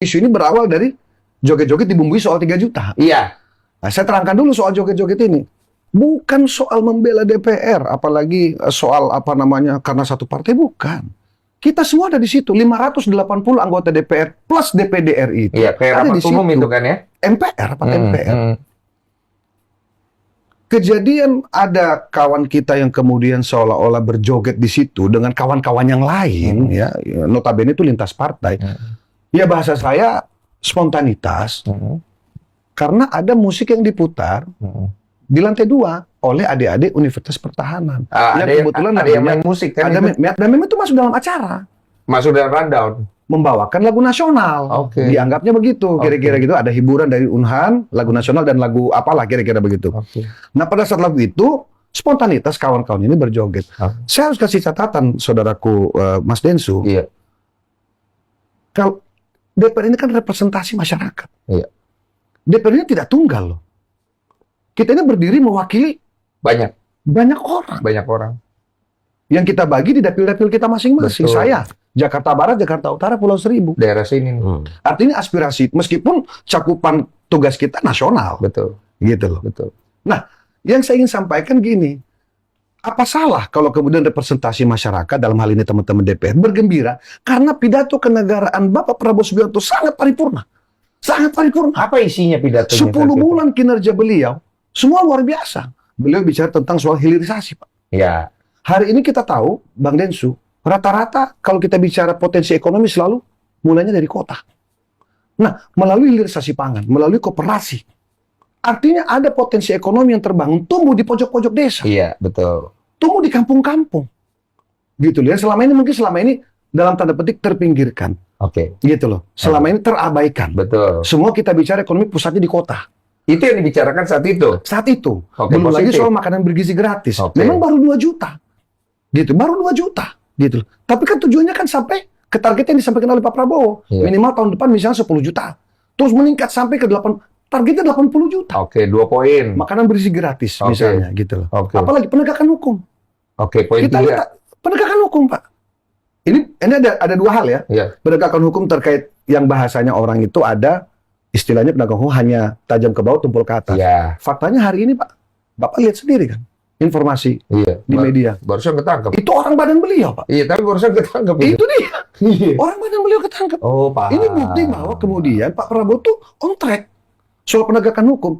Isu ini berawal dari joget-joget dibumbui soal 3 juta. Iya. Nah, saya terangkan dulu soal joget-joget ini. Bukan soal membela DPR, apalagi soal apa namanya karena satu partai, bukan. Kita semua ada di situ, 580 anggota DPR plus DPD RI itu. Iya, kayak ada rapat di umum situ. itu kan ya? MPR, Pak, MPR. Kejadian ada kawan kita yang kemudian seolah-olah berjoget di situ dengan kawan-kawan yang lain, ya, notabene itu lintas partai. Ya bahasa saya spontanitas, karena ada musik yang diputar di lantai 2 oleh adik-adik Universitas Pertahanan. Yang kebetulan ada yang main musik kan? Dan memang itu masuk dalam acara. Masuk dalam rundown. Membawakan lagu nasional. Dianggapnya begitu, kira-kira gitu. Ada hiburan dari Unhan, lagu nasional dan lagu apalah kira-kira begitu. Nah, pada saat lagu itu, spontanitas kawan-kawan ini berjoget. Saya harus kasih catatan, saudaraku Mas Densu. Iya. Kalau DPR ini kan representasi masyarakat. Iya. DPR ini tidak tunggal loh. Kita ini berdiri mewakili banyak orang. Banyak orang. Yang kita bagi di dapil-dapil kita masing-masing. Betul. Saya, Jakarta Barat, Jakarta Utara, Pulau Seribu. Daerah sini. Artinya aspirasi, meskipun cakupan tugas kita nasional. Betul. Gitu loh. Betul. Nah, yang saya ingin sampaikan gini. Apa salah kalau kemudian representasi masyarakat, dalam hal ini teman-teman DPR, bergembira karena pidato kenegaraan Bapak Prabowo Subianto sangat paripurna. Sangat paripurna. Apa isinya pidatonya? 10 bulan kinerja beliau, semua luar biasa. Beliau bicara tentang soal hilirisasi, Pak. Ya. Hari ini kita tahu, Bang Densu, rata-rata kalau kita bicara potensi ekonomi selalu mulainya dari kota. Nah, melalui hilirisasi pangan, melalui koperasi, artinya ada potensi ekonomi yang terbangun, tumbuh di pojok-pojok desa. Iya, betul. Tumbuh di kampung-kampung. Gitu loh. Selama ini dalam tanda petik terpinggirkan. Gitu loh. Selama ini terabaikan. Betul. Semua kita bicara ekonomi pusatnya di kota. Itu yang dibicarakan saat itu? Saat itu. Belum lagi soal makanan bergizi gratis. Memang baru 2 juta. Gitu. Baru 2 juta. Gitu. Tapi kan tujuannya kan sampai ke target yang disampaikan oleh Pak Prabowo. Minimal tahun depan misalnya 10 juta. Terus meningkat sampai ke 8, targetnya 80 juta. 2 poin. Makanan bergizi gratis misalnya. Gitu loh. Apalagi penegakan hukum. Poin kita 3. Penegakan hukum, Pak. Ini ada 2 hal ya. Penegakan hukum terkait yang bahasanya orang itu ada istilahnya penegakan hukum hanya tajam ke bawah, tumpul ke atas. Faktanya hari ini, Pak, Bapak lihat sendiri kan informasi di media. Barusan ketangkep. Itu orang badan beliau, Pak. Iya, tapi barusan ketangkep. Itu dia. Orang badan beliau ketangkep. Oh, paham. Ini bukti bahwa kemudian Pak Prabowo tuh on track soal penegakan hukum.